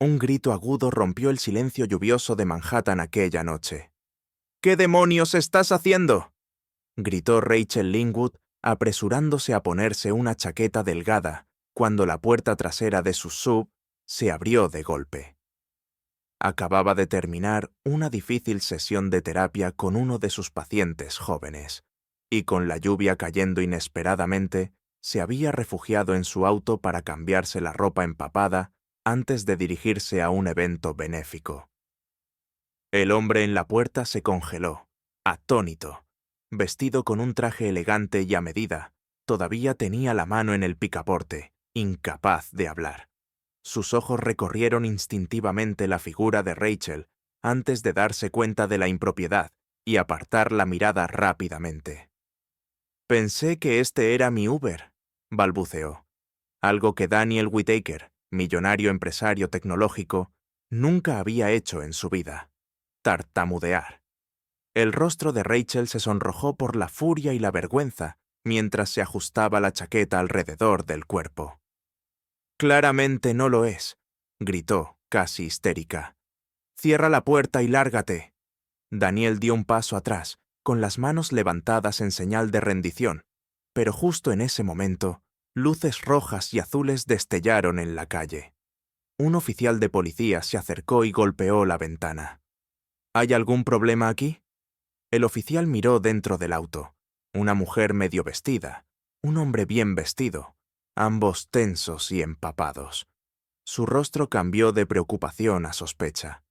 Un grito agudo rompió el silencio lluvioso de Manhattan aquella noche. «¿Qué demonios estás haciendo?», gritó Rachel Linwood, apresurándose a ponerse una chaqueta delgada, cuando la puerta trasera de su sub se abrió de golpe. Acababa de terminar una difícil sesión de terapia con uno de sus pacientes jóvenes, y con la lluvia cayendo inesperadamente, se había refugiado en su auto para cambiarse la ropa empapada antes de dirigirse a un evento benéfico. El hombre en la puerta se congeló, atónito. Vestido con un traje elegante y a medida, todavía tenía la mano en el picaporte, incapaz de hablar. Sus ojos recorrieron instintivamente la figura de Rachel antes de darse cuenta de la impropiedad y apartar la mirada rápidamente. «Pensé que este era mi Uber», balbuceó, algo que Daniel Whittaker, millonario empresario tecnológico, nunca había hecho en su vida: tartamudear. El rostro de Rachel se sonrojó por la furia y la vergüenza mientras se ajustaba la chaqueta alrededor del cuerpo. «Claramente no lo es», gritó, casi histérica. «Cierra la puerta y lárgate». Daniel dio un paso atrás, con las manos levantadas en señal de rendición, pero justo en ese momento, luces rojas y azules destellaron en la calle. Un oficial de policía se acercó y golpeó la ventana. «¿Hay algún problema aquí?». El oficial miró dentro del auto. Una mujer medio vestida, un hombre bien vestido, ambos tensos y empapados. Su rostro cambió de preocupación a sospecha.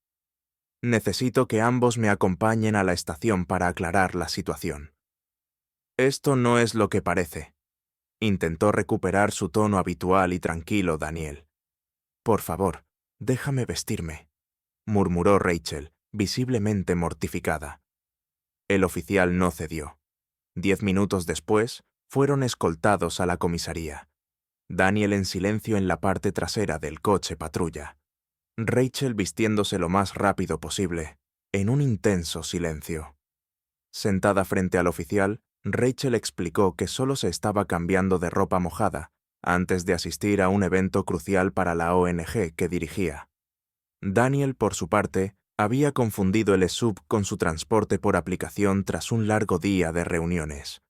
«Necesito que ambos me acompañen a la estación para aclarar la situación». «Esto no es lo que parece», intentó recuperar su tono habitual y tranquilo Daniel. «Por favor, déjame vestirme», murmuró Rachel, visiblemente mortificada. El oficial no cedió. 10 minutos después, fueron escoltados a la comisaría. Daniel en silencio en la parte trasera del coche patrulla. Rachel vistiéndose lo más rápido posible, en un intenso silencio. Sentada frente al oficial, Rachel explicó que solo se estaba cambiando de ropa mojada antes de asistir a un evento crucial para la ONG que dirigía. Daniel, por su parte, había confundido el SUV con su transporte por aplicación tras un largo día de reuniones.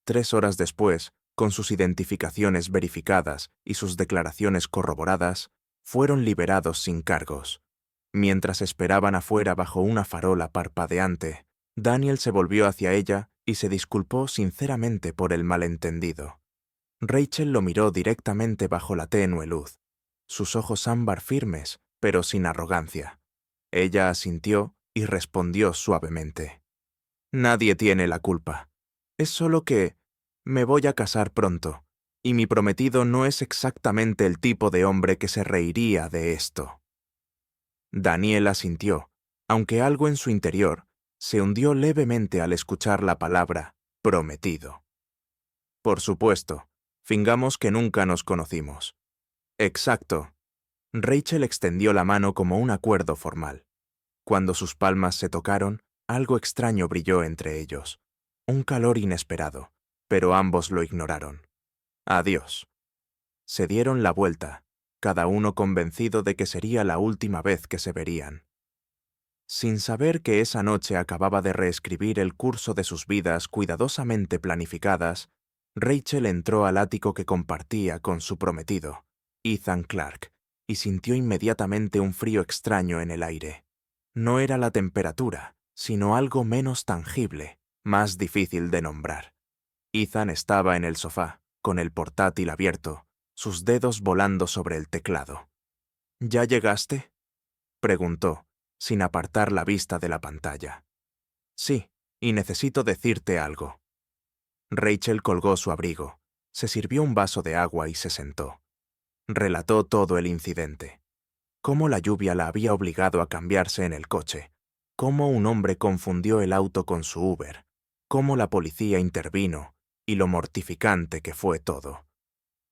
3 horas después, con sus identificaciones verificadas y sus declaraciones corroboradas, fueron liberados sin cargos. Mientras esperaban afuera bajo una farola parpadeante, Daniel se volvió hacia ella y se disculpó sinceramente por el malentendido. Rachel lo miró directamente bajo la tenue luz, sus ojos ámbar firmes, pero sin arrogancia. Ella asintió y respondió suavemente: «Nadie tiene la culpa. Es solo que me voy a casar pronto, y mi prometido no es exactamente el tipo de hombre que se reiría de esto». Daniel asintió, aunque algo en su interior se hundió levemente al escuchar la palabra prometido. «Por supuesto, fingamos que nunca nos conocimos». «Exacto». Rachel extendió la mano como un acuerdo formal. Cuando sus palmas se tocaron, algo extraño brilló entre ellos. Un calor inesperado, pero ambos lo ignoraron. «Adiós». Se dieron la vuelta, cada uno convencido de que sería la última vez que se verían. Sin saber que esa noche acababa de reescribir el curso de sus vidas cuidadosamente planificadas, Rachel entró al ático que compartía con su prometido, Ethan Clark, y sintió inmediatamente un frío extraño en el aire. No era la temperatura, sino algo menos tangible, más difícil de nombrar. Ethan estaba en el sofá, con el portátil abierto, sus dedos volando sobre el teclado. «¿Ya llegaste?», preguntó, sin apartar la vista de la pantalla. «Sí, y necesito decirte algo». Rachel colgó su abrigo, se sirvió un vaso de agua y se sentó. Relató todo el incidente. Cómo la lluvia la había obligado a cambiarse en el coche, cómo un hombre confundió el auto con su Uber, cómo la policía intervino y lo mortificante que fue todo.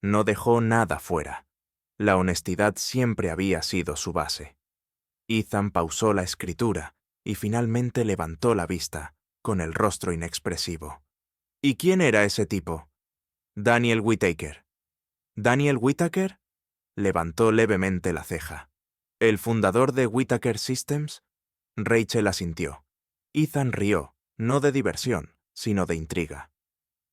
No dejó nada fuera. La honestidad siempre había sido su base. Ethan pausó la escritura y finalmente levantó la vista, con el rostro inexpresivo. «¿Y quién era ese tipo?» «Daniel Whittaker». «¿Daniel Whittaker?», levantó levemente la ceja. ¿El fundador de Whittaker Systems? Rachel asintió. Ethan rió, no de diversión, sino de intriga.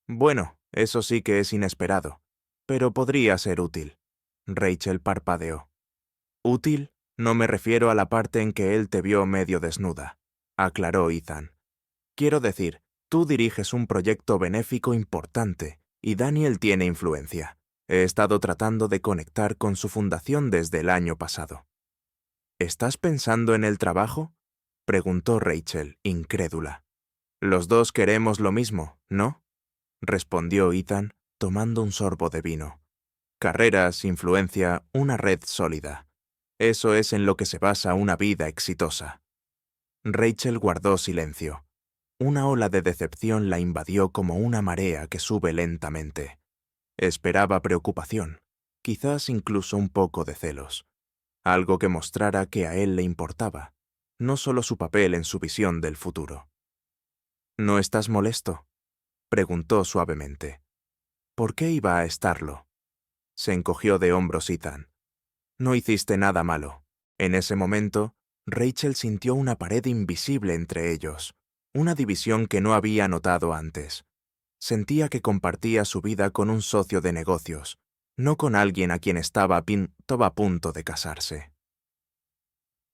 Bueno, eso sí que es inesperado, pero podría ser útil. Rachel parpadeó. ¿Útil? No me refiero a la parte en que él te vio medio desnuda, aclaró Ethan. Quiero decir, tú diriges un proyecto benéfico importante y Daniel tiene influencia. He estado tratando de conectar con su fundación desde el año pasado. ¿Estás pensando en el trabajo? Preguntó Rachel, incrédula. Los dos queremos lo mismo, ¿no? Respondió Ethan, tomando un sorbo de vino. Carreras, influencia, una red sólida. Eso es en lo que se basa una vida exitosa. Rachel guardó silencio. Una ola de decepción la invadió como una marea que sube lentamente. Esperaba preocupación, quizás incluso un poco de celos. Algo que mostrara que a él le importaba, no solo su papel en su visión del futuro. ¿No estás molesto?, preguntó suavemente. ¿Por qué iba a estarlo? Se encogió de hombros Ethan. No hiciste nada malo. En ese momento, Rachel sintió una pared invisible entre ellos, una división que no había notado antes. Sentía que compartía su vida con un socio de negocios, no con alguien a quien estaba a punto de casarse.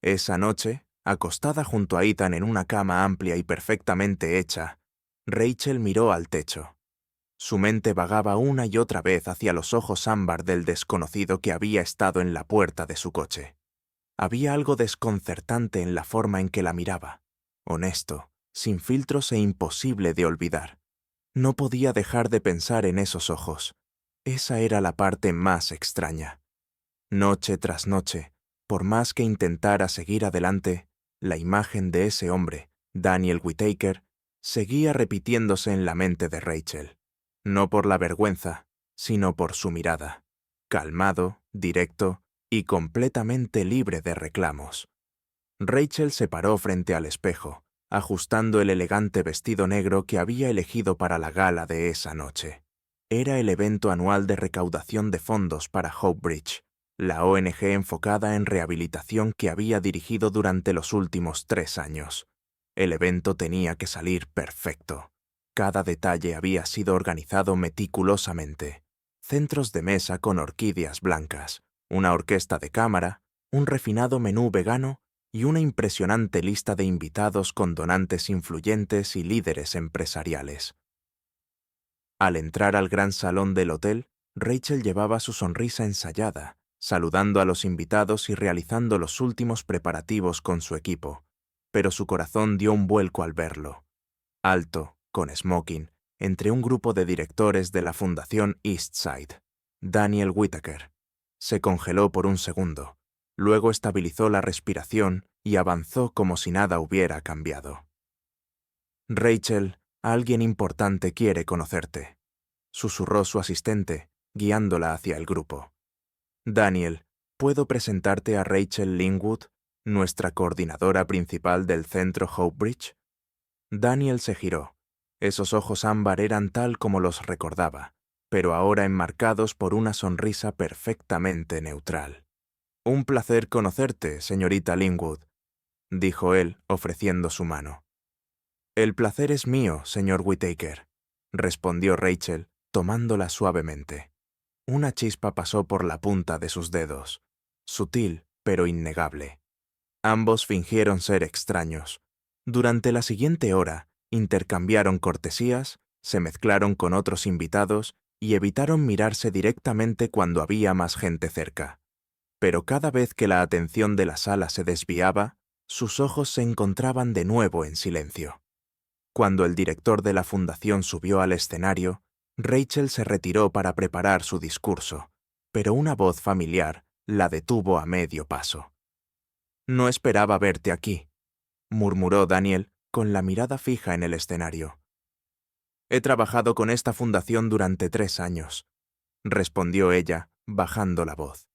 Esa noche, acostada junto a Ethan en una cama amplia y perfectamente hecha, Rachel miró al techo. Su mente vagaba una y otra vez hacia los ojos ámbar del desconocido que había estado en la puerta de su coche. Había algo desconcertante en la forma en que la miraba, honesto, sin filtros e imposible de olvidar. No podía dejar de pensar en esos ojos. Esa era la parte más extraña. Noche tras noche, por más que intentara seguir adelante, la imagen de ese hombre, Daniel Whittaker, seguía repitiéndose en la mente de Rachel. No por la vergüenza, sino por su mirada. Calmado, directo y completamente libre de reclamos. Rachel se paró frente al espejo, ajustando el elegante vestido negro que había elegido para la gala de esa noche. Era el evento anual de recaudación de fondos para Hope Bridge, la ONG enfocada en rehabilitación que había dirigido durante los últimos 3 años. El evento tenía que salir perfecto. Cada detalle había sido organizado meticulosamente. Centros de mesa con orquídeas blancas, una orquesta de cámara, un refinado menú vegano y una impresionante lista de invitados con donantes influyentes y líderes empresariales. Al entrar al gran salón del hotel, Rachel llevaba su sonrisa ensayada, saludando a los invitados y realizando los últimos preparativos con su equipo, pero su corazón dio un vuelco al verlo. Alto, con smoking, entre un grupo de directores de la Fundación Eastside, Daniel Whittaker. Se congeló por un segundo. Luego estabilizó la respiración y avanzó como si nada hubiera cambiado. Rachel, alguien importante quiere conocerte, susurró su asistente, guiándola hacia el grupo. Daniel, ¿puedo presentarte a Rachel Lingwood, nuestra coordinadora principal del centro Hope Bridge? Daniel se giró. Esos ojos ámbar eran tal como los recordaba, pero ahora enmarcados por una sonrisa perfectamente neutral. Un placer conocerte, señorita Lingwood, dijo él, ofreciendo su mano. El placer es mío, señor Whittaker, respondió Rachel, tomándola suavemente. Una chispa pasó por la punta de sus dedos, sutil pero innegable. Ambos fingieron ser extraños. Durante la siguiente hora, intercambiaron cortesías, se mezclaron con otros invitados y evitaron mirarse directamente cuando había más gente cerca. Pero cada vez que la atención de la sala se desviaba, sus ojos se encontraban de nuevo en silencio. Cuando el director de la fundación subió al escenario, Rachel se retiró para preparar su discurso, pero una voz familiar la detuvo a medio paso. «No esperaba verte aquí», murmuró Daniel, con la mirada fija en el escenario. «He trabajado con esta fundación durante 3 años», respondió ella, bajando la voz.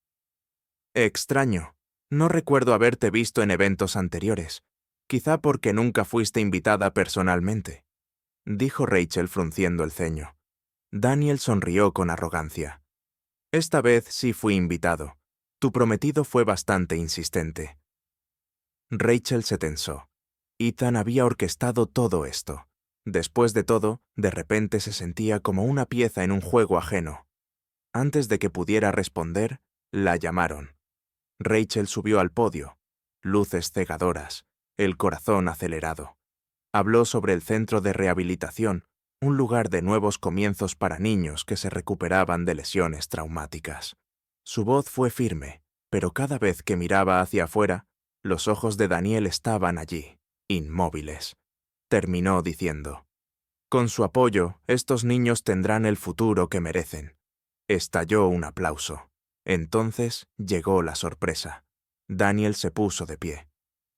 «Extraño. No recuerdo haberte visto en eventos anteriores, quizá porque nunca fuiste invitada personalmente», dijo Rachel frunciendo el ceño. Daniel sonrió con arrogancia. «Esta vez sí fui invitado. Tu prometido fue bastante insistente. Rachel se tensó. Ethan había orquestado todo esto. Después de todo, de repente se sentía como una pieza en un juego ajeno. Antes de que pudiera responder, la llamaron. Rachel subió al podio. Luces cegadoras, el corazón acelerado. Habló sobre el centro de rehabilitación, un lugar de nuevos comienzos para niños que se recuperaban de lesiones traumáticas. Su voz fue firme, pero cada vez que miraba hacia afuera, los ojos de Daniel estaban allí, inmóviles. Terminó diciendo: «Con su apoyo, estos niños tendrán el futuro que merecen». Estalló un aplauso. Entonces llegó la sorpresa. Daniel se puso de pie.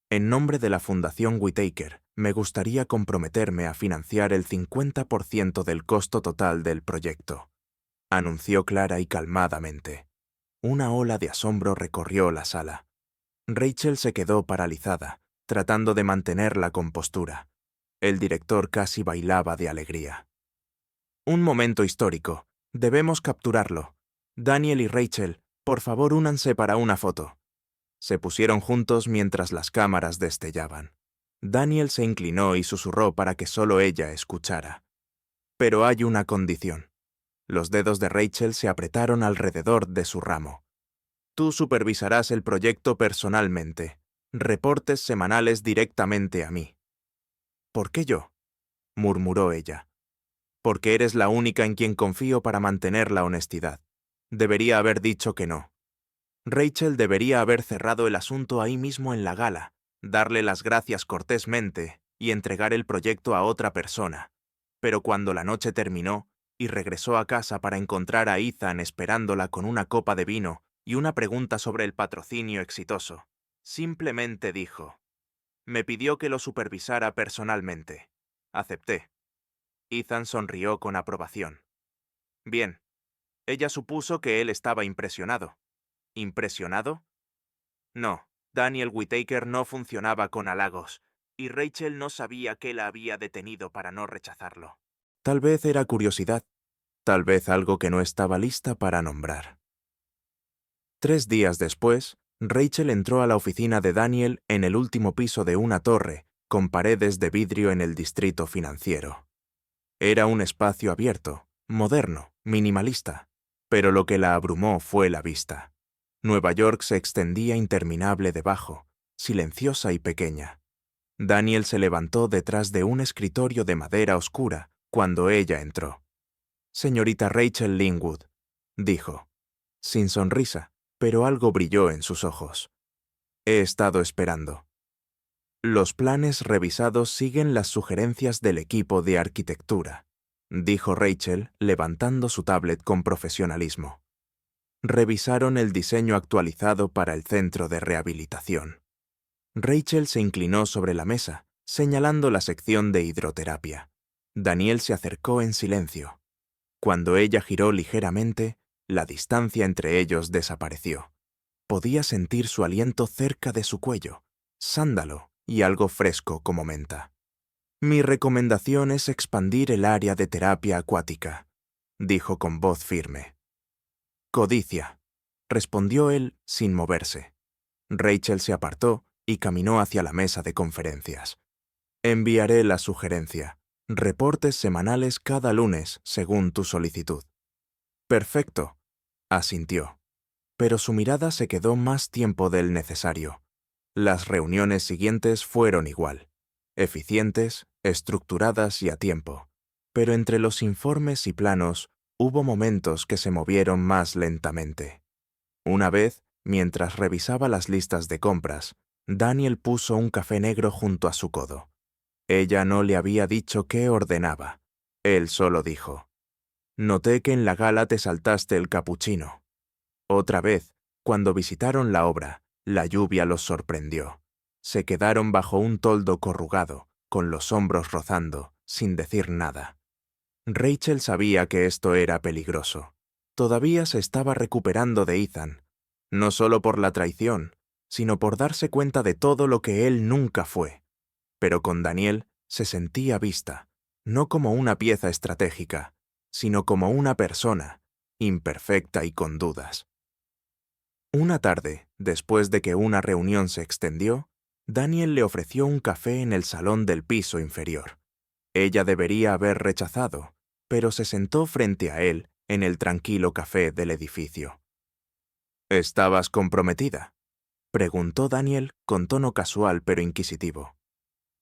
«En nombre de la Fundación Whitaker, me gustaría comprometerme a financiar el 50% del costo total del proyecto», anunció clara y calmadamente. Una ola de asombro recorrió la sala. Rachel se quedó paralizada, tratando de mantener la compostura. El director casi bailaba de alegría. «Un momento histórico. Debemos capturarlo. Daniel y Rachel, por favor, únanse para una foto». Se pusieron juntos mientras las cámaras destellaban. Daniel se inclinó y susurró para que solo ella escuchara. «Pero hay una condición». Los dedos de Rachel se apretaron alrededor de su ramo. «Tú supervisarás el proyecto personalmente. Reportes semanales directamente a mí». «¿Por qué yo?», murmuró ella. «Porque eres la única en quien confío para mantener la honestidad. Debería haber dicho que no». Rachel debería haber cerrado el asunto ahí mismo en la gala, darle las gracias cortésmente y entregar el proyecto a otra persona. Pero cuando la noche terminó y regresó a casa para encontrar a Ethan esperándola con una copa de vino y una pregunta sobre el patrocinio exitoso, simplemente dijo: «Me pidió que lo supervisara personalmente. Acepté». Ethan sonrió con aprobación. Bien. Ella supuso que él estaba impresionado. ¿Impresionado? No, Daniel Whitaker no funcionaba con halagos, y Rachel no sabía qué la había detenido para no rechazarlo. Tal vez era curiosidad, tal vez algo que no estaba lista para nombrar. 3 días después, Rachel entró a la oficina de Daniel en el último piso de una torre, con paredes de vidrio en el distrito financiero. Era un espacio abierto, moderno, minimalista, pero lo que la abrumó fue la vista. Nueva York se extendía interminable debajo, silenciosa y pequeña. Daniel se levantó detrás de un escritorio de madera oscura cuando ella entró. «Señorita Rachel Lingwood», dijo, sin sonrisa, pero algo brilló en sus ojos. «He estado esperando». «Los planes revisados siguen las sugerencias del equipo de arquitectura», dijo Rachel, levantando su tablet con profesionalismo. Revisaron el diseño actualizado para el centro de rehabilitación. Rachel se inclinó sobre la mesa, señalando la sección de hidroterapia. Daniel se acercó en silencio. Cuando ella giró ligeramente, la distancia entre ellos desapareció. Podía sentir su aliento cerca de su cuello, sándalo y algo fresco como menta. «Mi recomendación es expandir el área de terapia acuática», dijo con voz firme. «Codicia», respondió él sin moverse. Rachel se apartó y caminó hacia la mesa de conferencias. «Enviaré la sugerencia. Reportes semanales cada lunes, según tu solicitud». «Perfecto», asintió. Pero su mirada se quedó más tiempo del necesario. Las reuniones siguientes fueron igual. Eficientes, estructuradas y a tiempo. Pero entre los informes y planos, hubo momentos que se movieron más lentamente. Una vez, mientras revisaba las listas de compras, Daniel puso un café negro junto a su codo. Ella no le había dicho qué ordenaba. Él solo dijo: «Noté que en la gala te saltaste el capuchino». Otra vez, cuando visitaron la obra, la lluvia los sorprendió. Se quedaron bajo un toldo corrugado, con los hombros rozando, sin decir nada. Rachel sabía que esto era peligroso. Todavía se estaba recuperando de Ethan, no solo por la traición, sino por darse cuenta de todo lo que él nunca fue. Pero con Daniel se sentía vista, no como una pieza estratégica, sino como una persona, imperfecta y con dudas. Una tarde, después de que una reunión se extendió, Daniel le ofreció un café en el salón del piso inferior. Ella debería haber rechazado, pero se sentó frente a él en el tranquilo café del edificio. ¿Estabas comprometida?, preguntó Daniel con tono casual pero inquisitivo.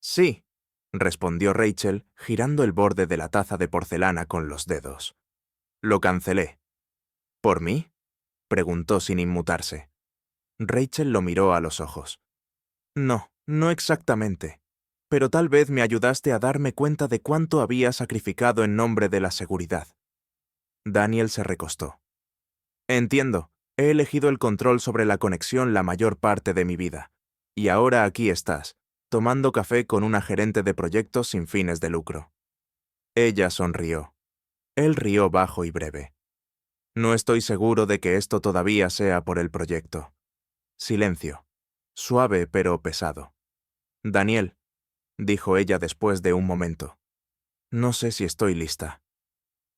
Sí, respondió Rachel, girando el borde de la taza de porcelana con los dedos. Lo cancelé. ¿Por mí?, preguntó sin inmutarse. Rachel lo miró a los ojos. No, no exactamente. Pero tal vez me ayudaste a darme cuenta de cuánto había sacrificado en nombre de la seguridad. Daniel se recostó. Entiendo. He elegido el control sobre la conexión la mayor parte de mi vida. Y ahora aquí estás, tomando café con una gerente de proyectos sin fines de lucro. Ella sonrió. Él rió bajo y breve. No estoy seguro de que esto todavía sea por el proyecto. Silencio. Suave pero pesado. Daniel, dijo ella después de un momento. No sé si estoy lista.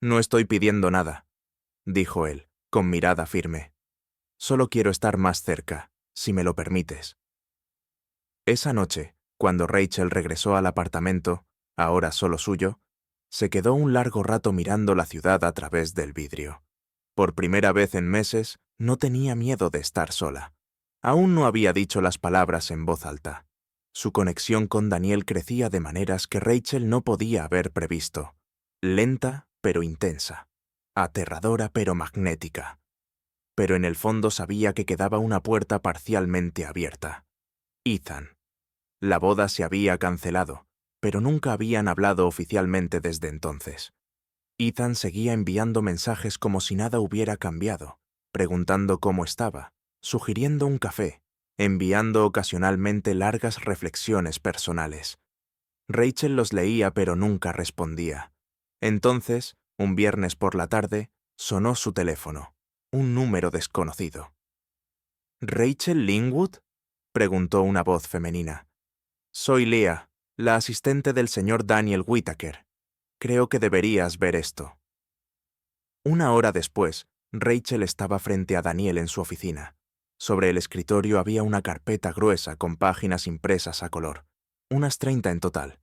No estoy pidiendo nada, dijo él, con mirada firme. Solo quiero estar más cerca, si me lo permites. Esa noche, cuando Rachel regresó al apartamento, ahora solo suyo, se quedó un largo rato mirando la ciudad a través del vidrio. Por primera vez en meses, no tenía miedo de estar sola. Aún no había dicho las palabras en voz alta. Su conexión con Daniel crecía de maneras que Rachel no podía haber previsto. Lenta, pero intensa. Aterradora, pero magnética. Pero en el fondo sabía que quedaba una puerta parcialmente abierta. Ethan. La boda se había cancelado, pero nunca habían hablado oficialmente desde entonces. Ethan seguía enviando mensajes como si nada hubiera cambiado, preguntando cómo estaba, sugiriendo un café, enviando ocasionalmente largas reflexiones personales. Rachel los leía pero nunca respondía. Entonces, un viernes por la tarde, sonó su teléfono, un número desconocido. ¿Rachel Lingwood?, preguntó una voz femenina. Soy Leah, la asistente del señor Daniel Whittaker. Creo que deberías ver esto. Una hora después, Rachel estaba frente a Daniel en su oficina. Sobre el escritorio había una carpeta gruesa con páginas impresas a color, unas 30 en total.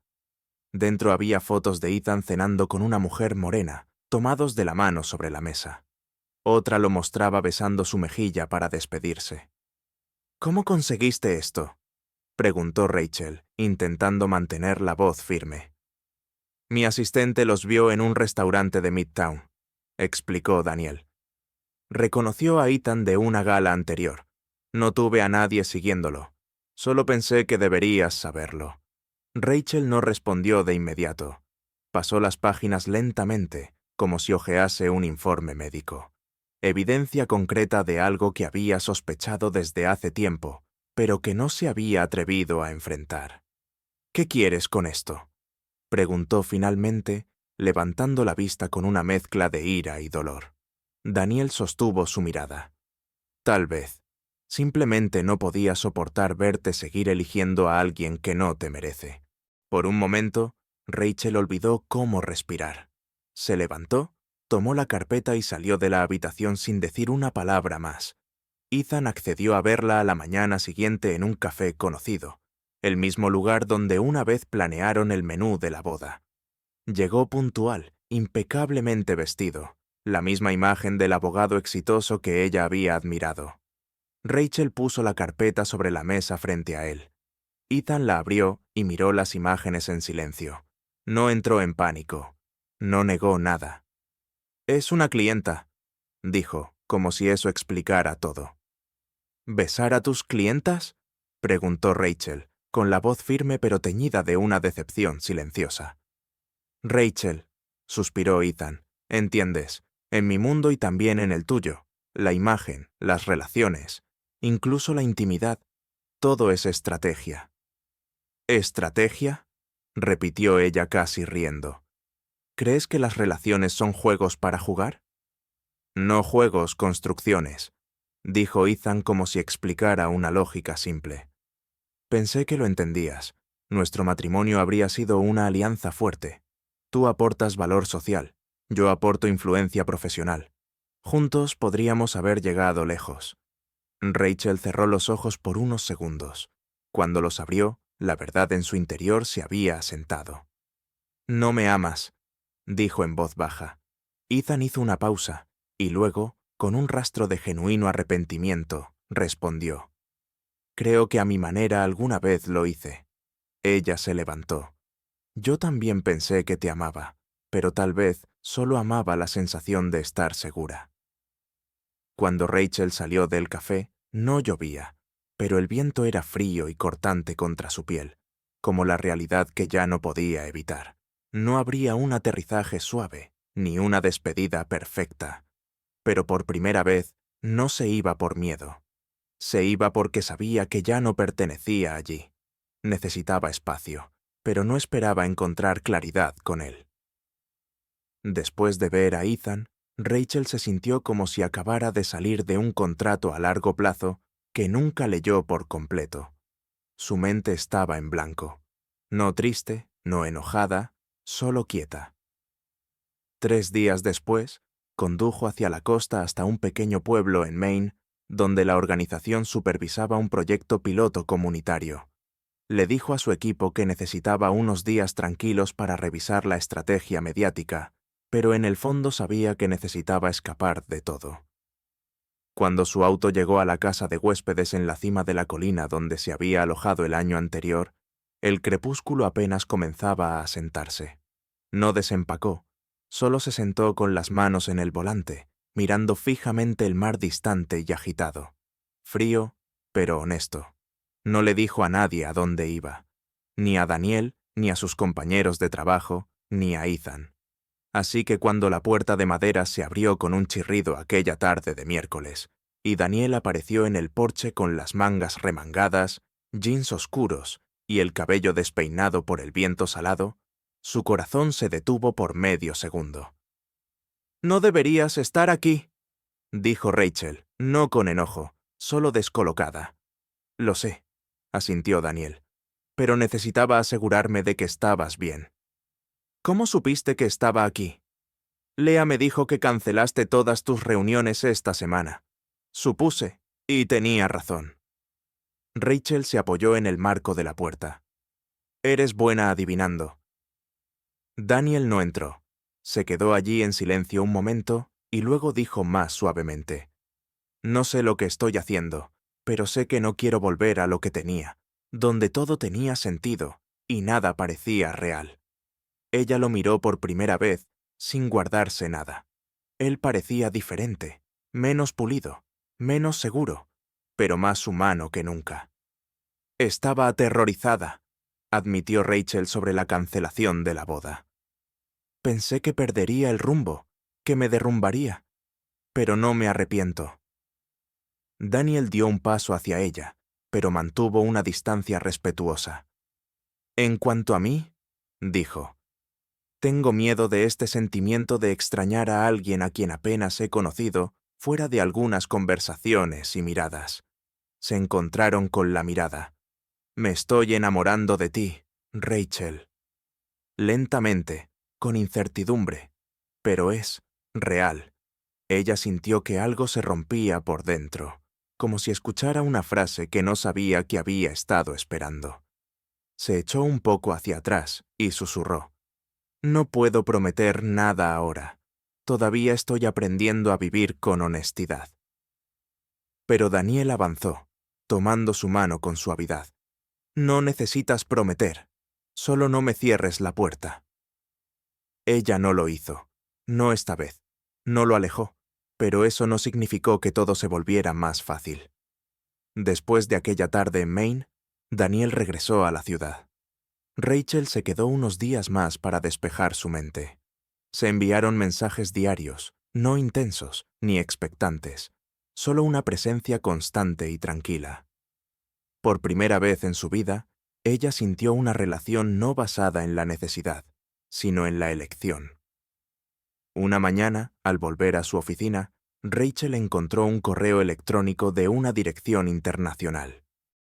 Dentro había fotos de Ethan cenando con una mujer morena, tomados de la mano sobre la mesa. Otra lo mostraba besando su mejilla para despedirse. ¿Cómo conseguiste esto?, preguntó Rachel, intentando mantener la voz firme. Mi asistente los vio en un restaurante de Midtown, explicó Daniel. Reconoció a Ethan de una gala anterior. No tuve a nadie siguiéndolo. Solo pensé que deberías saberlo. Rachel no respondió de inmediato. Pasó las páginas lentamente, como si hojease un informe médico. Evidencia concreta de algo que había sospechado desde hace tiempo, pero que no se había atrevido a enfrentar. ¿Qué quieres con esto?, preguntó finalmente, levantando la vista con una mezcla de ira y dolor. Daniel sostuvo su mirada. Tal vez. Simplemente no podía soportar verte seguir eligiendo a alguien que no te merece. Por un momento, Rachel olvidó cómo respirar. Se levantó, tomó la carpeta y salió de la habitación sin decir una palabra más. Ethan accedió a verla a la mañana siguiente en un café conocido, el mismo lugar donde una vez planearon el menú de la boda. Llegó puntual, impecablemente vestido, la misma imagen del abogado exitoso que ella había admirado. Rachel puso la carpeta sobre la mesa frente a él. Ethan la abrió y miró las imágenes en silencio. No entró en pánico. No negó nada. «Es una clienta», dijo, como si eso explicara todo. «¿Besar a tus clientas?», preguntó Rachel, con la voz firme pero teñida de una decepción silenciosa. «Rachel», suspiró Ethan, «entiendes, en mi mundo y también en el tuyo, la imagen, las relaciones, incluso la intimidad, todo es estrategia». «¿Estrategia?», repitió ella casi riendo. «¿Crees que las relaciones son juegos para jugar?». «No juegos, construcciones», dijo Ethan como si explicara una lógica simple. «Pensé que lo entendías. Nuestro matrimonio habría sido una alianza fuerte. Tú aportas valor social, yo aporto influencia profesional. Juntos podríamos haber llegado lejos». Rachel cerró los ojos por unos segundos. Cuando los abrió, la verdad en su interior se había asentado. «No me amas», dijo en voz baja. Ethan hizo una pausa, y luego, con un rastro de genuino arrepentimiento, respondió. «Creo que a mi manera alguna vez lo hice». Ella se levantó. «Yo también pensé que te amaba, pero tal vez solo amaba la sensación de estar segura». Cuando Rachel salió del café, no llovía, pero el viento era frío y cortante contra su piel, como la realidad que ya no podía evitar. No habría un aterrizaje suave, ni una despedida perfecta. Pero por primera vez, no se iba por miedo. Se iba porque sabía que ya no pertenecía allí. Necesitaba espacio, pero no esperaba encontrar claridad con él. Después de ver a Ethan, Rachel se sintió como si acabara de salir de un contrato a largo plazo que nunca leyó por completo. Su mente estaba en blanco. No triste, no enojada, solo quieta. 3 días después, condujo hacia la costa hasta un pequeño pueblo en Maine, donde la organización supervisaba un proyecto piloto comunitario. Le dijo a su equipo que necesitaba unos días tranquilos para revisar la estrategia mediática, pero en el fondo sabía que necesitaba escapar de todo. Cuando su auto llegó a la casa de huéspedes en la cima de la colina donde se había alojado el año anterior, el crepúsculo apenas comenzaba a asentarse. No desempacó, solo se sentó con las manos en el volante, mirando fijamente el mar distante y agitado. Frío, pero honesto. No le dijo a nadie a dónde iba, ni a Daniel, ni a sus compañeros de trabajo, ni a Ethan. Así que cuando la puerta de madera se abrió con un chirrido aquella tarde de miércoles, y Daniel apareció en el porche con las mangas remangadas, jeans oscuros y el cabello despeinado por el viento salado, su corazón se detuvo por medio segundo. «No deberías estar aquí», dijo Rachel, no con enojo, solo descolocada. «Lo sé», asintió Daniel, «pero necesitaba asegurarme de que estabas bien». «¿Cómo supiste que estaba aquí?» «Lea me dijo que cancelaste todas tus reuniones esta semana». «Supuse, y tenía razón». Rachel se apoyó en el marco de la puerta. «Eres buena adivinando». Daniel no entró. Se quedó allí en silencio un momento y luego dijo más suavemente. «No sé lo que estoy haciendo, pero sé que no quiero volver a lo que tenía, donde todo tenía sentido y nada parecía real». Ella lo miró por primera vez, sin guardarse nada. Él parecía diferente, menos pulido, menos seguro, pero más humano que nunca. «Estaba aterrorizada», admitió Rachel sobre la cancelación de la boda. «Pensé que perdería el rumbo, que me derrumbaría, pero no me arrepiento». Daniel dio un paso hacia ella, pero mantuvo una distancia respetuosa. «En cuanto a mí», dijo, «tengo miedo de este sentimiento de extrañar a alguien a quien apenas he conocido fuera de algunas conversaciones y miradas». Se encontraron con la mirada. «Me estoy enamorando de ti, Rachel». Lentamente, con incertidumbre, pero es real. Ella sintió que algo se rompía por dentro, como si escuchara una frase que no sabía que había estado esperando. Se echó un poco hacia atrás y susurró. «No puedo prometer nada ahora. Todavía estoy aprendiendo a vivir con honestidad». Pero Daniel avanzó, tomando su mano con suavidad. «No necesitas prometer. Solo no me cierres la puerta». Ella no lo hizo. No esta vez. No lo alejó. Pero eso no significó que todo se volviera más fácil. Después de aquella tarde en Maine, Daniel regresó a la ciudad. Rachel se quedó unos días más para despejar su mente. Se enviaron mensajes diarios, no intensos ni expectantes, solo una presencia constante y tranquila. Por primera vez en su vida, ella sintió una relación no basada en la necesidad, sino en la elección. Una mañana, al volver a su oficina, Rachel encontró un correo electrónico de una dirección internacional.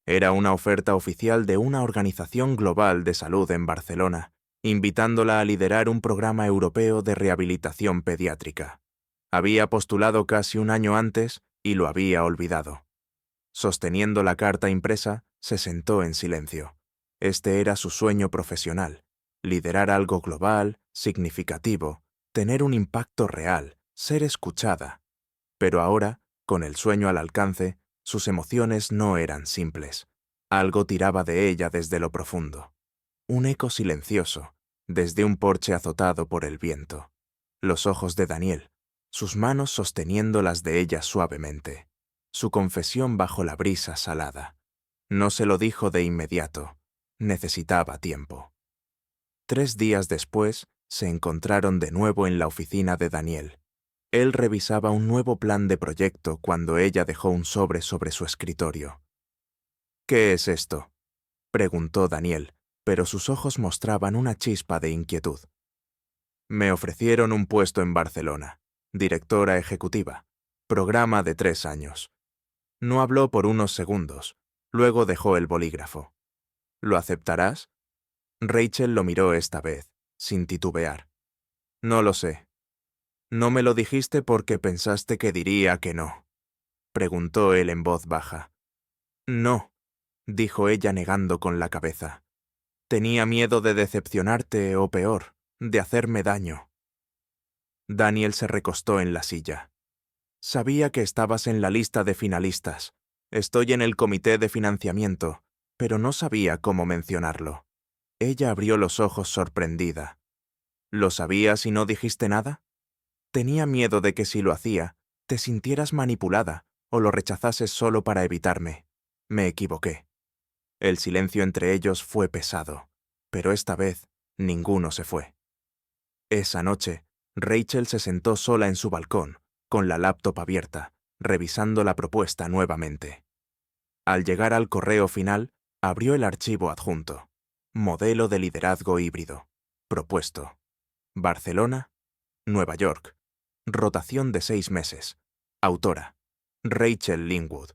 Era una oferta oficial de una organización global de salud en Barcelona, invitándola a liderar un programa europeo de rehabilitación pediátrica. Había postulado casi un año antes y lo había olvidado. Sosteniendo la carta impresa, se sentó en silencio. Este era su sueño profesional: liderar algo global, significativo, tener un impacto real, ser escuchada. Pero ahora, con el sueño al alcance, sus emociones no eran simples. Algo tiraba de ella desde lo profundo. Un eco silencioso, desde un porche azotado por el viento. Los ojos de Daniel, sus manos sosteniendo las de ella suavemente. Su confesión bajo la brisa salada. No se lo dijo de inmediato. Necesitaba tiempo. 3 días después, se encontraron de nuevo en la oficina de Daniel. Él revisaba un nuevo plan de proyecto cuando ella dejó un sobre su escritorio. «¿Qué es esto?», preguntó Daniel, pero sus ojos mostraban una chispa de inquietud. «Me ofrecieron un puesto en Barcelona, directora ejecutiva, programa de 3 años». No habló por unos segundos, luego dejó el bolígrafo. «¿Lo aceptarás?». Rachel lo miró esta vez, sin titubear. «No lo sé». «¿No me lo dijiste porque pensaste que diría que no?», preguntó él en voz baja. «No», dijo ella negando con la cabeza. «Tenía miedo de decepcionarte o peor, de hacerme daño». Daniel se recostó en la silla. «Sabía que estabas en la lista de finalistas. Estoy en el comité de financiamiento, pero no sabía cómo mencionarlo». Ella abrió los ojos sorprendida. «¿Lo sabías y no dijiste nada?». «Tenía miedo de que si lo hacía, te sintieras manipulada o lo rechazases solo para evitarme. Me equivoqué». El silencio entre ellos fue pesado, pero esta vez ninguno se fue. Esa noche, Rachel se sentó sola en su balcón, con la laptop abierta, revisando la propuesta nuevamente. Al llegar al correo final, abrió el archivo adjunto. Modelo de liderazgo híbrido. Propuesto. Barcelona, Nueva York. Rotación de 6 meses. Autora: Rachel Lingwood.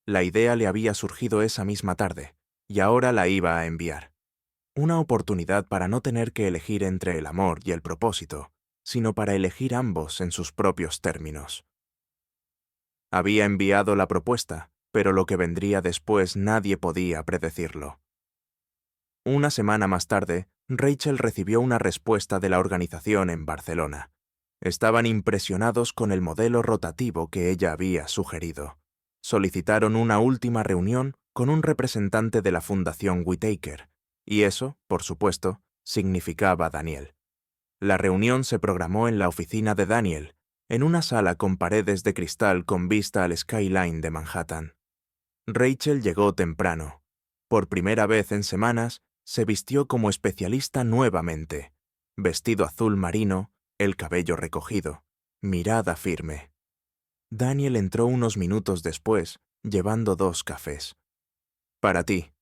La idea le había surgido esa misma tarde, y ahora la iba a enviar. Una oportunidad para no tener que elegir entre el amor y el propósito, sino para elegir ambos en sus propios términos. Había enviado la propuesta, pero lo que vendría después nadie podía predecirlo. Una semana más tarde, Rachel recibió una respuesta de la organización en Barcelona. Estaban impresionados con el modelo rotativo que ella había sugerido. Solicitaron una última reunión con un representante de la Fundación Whitaker, y eso, por supuesto, significaba Daniel. La reunión se programó en la oficina de Daniel, en una sala con paredes de cristal con vista al skyline de Manhattan. Rachel llegó temprano. Por primera vez en semanas, se vistió como especialista nuevamente. Vestido azul marino, el cabello recogido, mirada firme. Daniel entró unos minutos después, llevando 2 cafés. «Para ti»,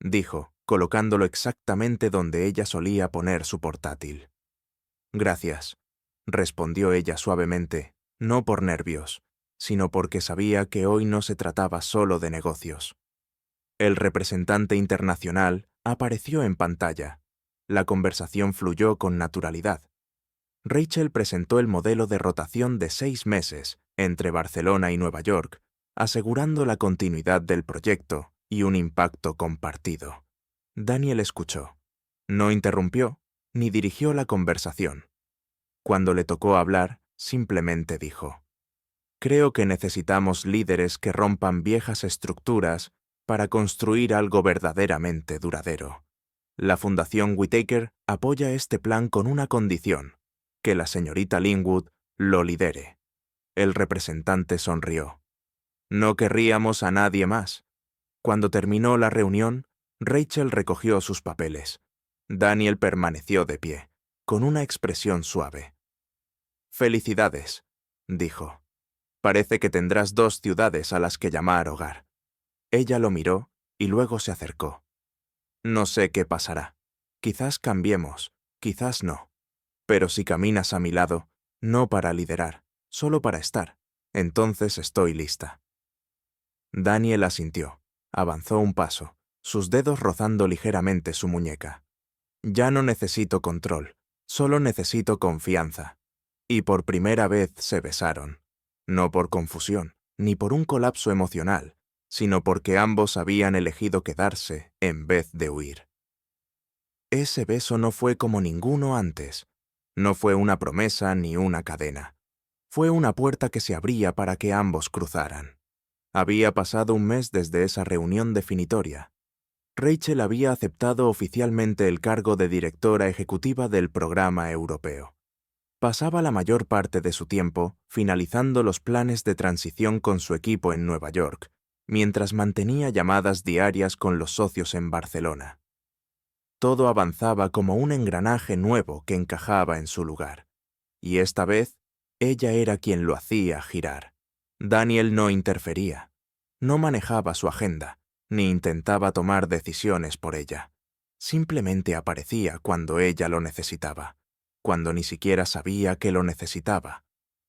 dijo, colocándolo exactamente donde ella solía poner su portátil. «Gracias», respondió ella suavemente, no por nervios, sino porque sabía que hoy no se trataba solo de negocios. El representante internacional apareció en pantalla. La conversación fluyó con naturalidad. Rachel presentó el modelo de rotación de 6 meses entre Barcelona y Nueva York, asegurando la continuidad del proyecto y un impacto compartido. Daniel escuchó. No interrumpió, ni dirigió la conversación. Cuando le tocó hablar, simplemente dijo: «Creo que necesitamos líderes que rompan viejas estructuras para construir algo verdaderamente duradero. La Fundación Whitaker apoya este plan con una condición: que la señorita Lingwood lo lidere». El representante sonrió. «No querríamos a nadie más». Cuando terminó la reunión, Rachel recogió sus papeles. Daniel permaneció de pie, con una expresión suave. «Felicidades», dijo. «Parece que tendrás 2 ciudades a las que llamar hogar». Ella lo miró y luego se acercó. «No sé qué pasará. Quizás cambiemos, quizás no. Pero si caminas a mi lado, no para liderar, solo para estar, entonces estoy lista». Daniel asintió. Avanzó un paso, sus dedos rozando ligeramente su muñeca. «Ya no necesito control, solo necesito confianza». Y por primera vez se besaron. No por confusión, ni por un colapso emocional, sino porque ambos habían elegido quedarse en vez de huir. Ese beso no fue como ninguno antes. No fue una promesa ni una cadena. Fue una puerta que se abría para que ambos cruzaran. Había pasado un mes desde esa reunión definitoria. Rachel había aceptado oficialmente el cargo de directora ejecutiva del programa europeo. Pasaba la mayor parte de su tiempo finalizando los planes de transición con su equipo en Nueva York, mientras mantenía llamadas diarias con los socios en Barcelona. Todo avanzaba como un engranaje nuevo que encajaba en su lugar. Y esta vez, ella era quien lo hacía girar. Daniel no interfería. No manejaba su agenda, ni intentaba tomar decisiones por ella. Simplemente aparecía cuando ella lo necesitaba, cuando ni siquiera sabía que lo necesitaba,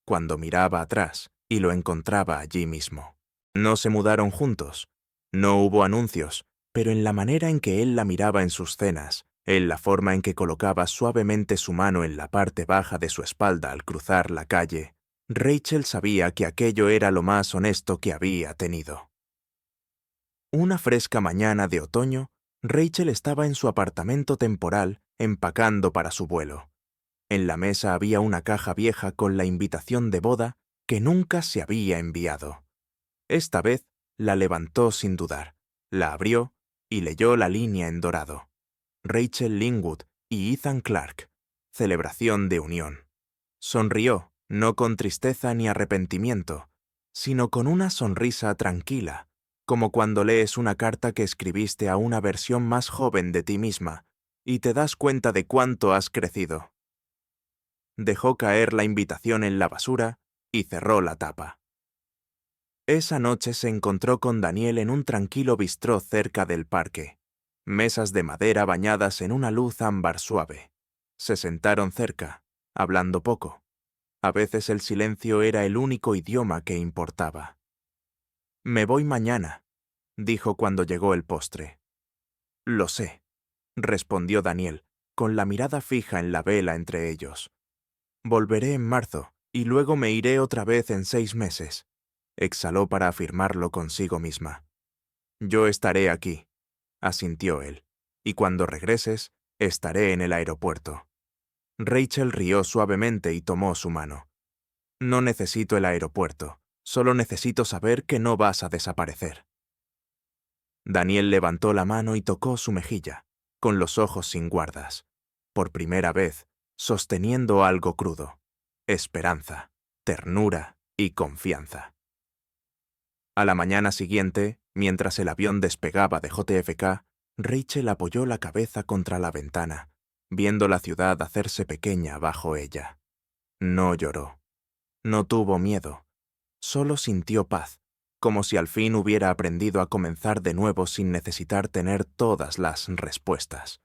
cuando miraba atrás y lo encontraba allí mismo. No se mudaron juntos, no hubo anuncios, pero en la manera en que él la miraba en sus cenas, en la forma en que colocaba suavemente su mano en la parte baja de su espalda al cruzar la calle, Rachel sabía que aquello era lo más honesto que había tenido. Una fresca mañana de otoño, Rachel estaba en su apartamento temporal empacando para su vuelo. En la mesa había una caja vieja con la invitación de boda que nunca se había enviado. Esta vez la levantó sin dudar, la abrió y leyó la línea en dorado. Rachel Lingwood y Ethan Clarke. Celebración de unión. Sonrió, no con tristeza ni arrepentimiento, sino con una sonrisa tranquila, como cuando lees una carta que escribiste a una versión más joven de ti misma y te das cuenta de cuánto has crecido. Dejó caer la invitación en la basura y cerró la tapa. Esa noche se encontró con Daniel en un tranquilo bistró cerca del parque. Mesas de madera bañadas en una luz ámbar suave. Se sentaron cerca, hablando poco. A veces el silencio era el único idioma que importaba. «Me voy mañana», dijo cuando llegó el postre. «Lo sé», respondió Daniel, con la mirada fija en la vela entre ellos. «Volveré en marzo, y luego me iré otra vez en 6 meses», exhaló para afirmarlo consigo misma. «Yo estaré aquí», asintió él, «y cuando regreses, estaré en el aeropuerto». Rachel rió suavemente y tomó su mano. «No necesito el aeropuerto, solo necesito saber que no vas a desaparecer». Daniel levantó la mano y tocó su mejilla, con los ojos sin guardas. Por primera vez, sosteniendo algo crudo. Esperanza, ternura y confianza. A la mañana siguiente, mientras el avión despegaba de JFK, Rachel apoyó la cabeza contra la ventana, viendo la ciudad hacerse pequeña bajo ella. No lloró. No tuvo miedo. Solo sintió paz, como si al fin hubiera aprendido a comenzar de nuevo sin necesitar tener todas las respuestas.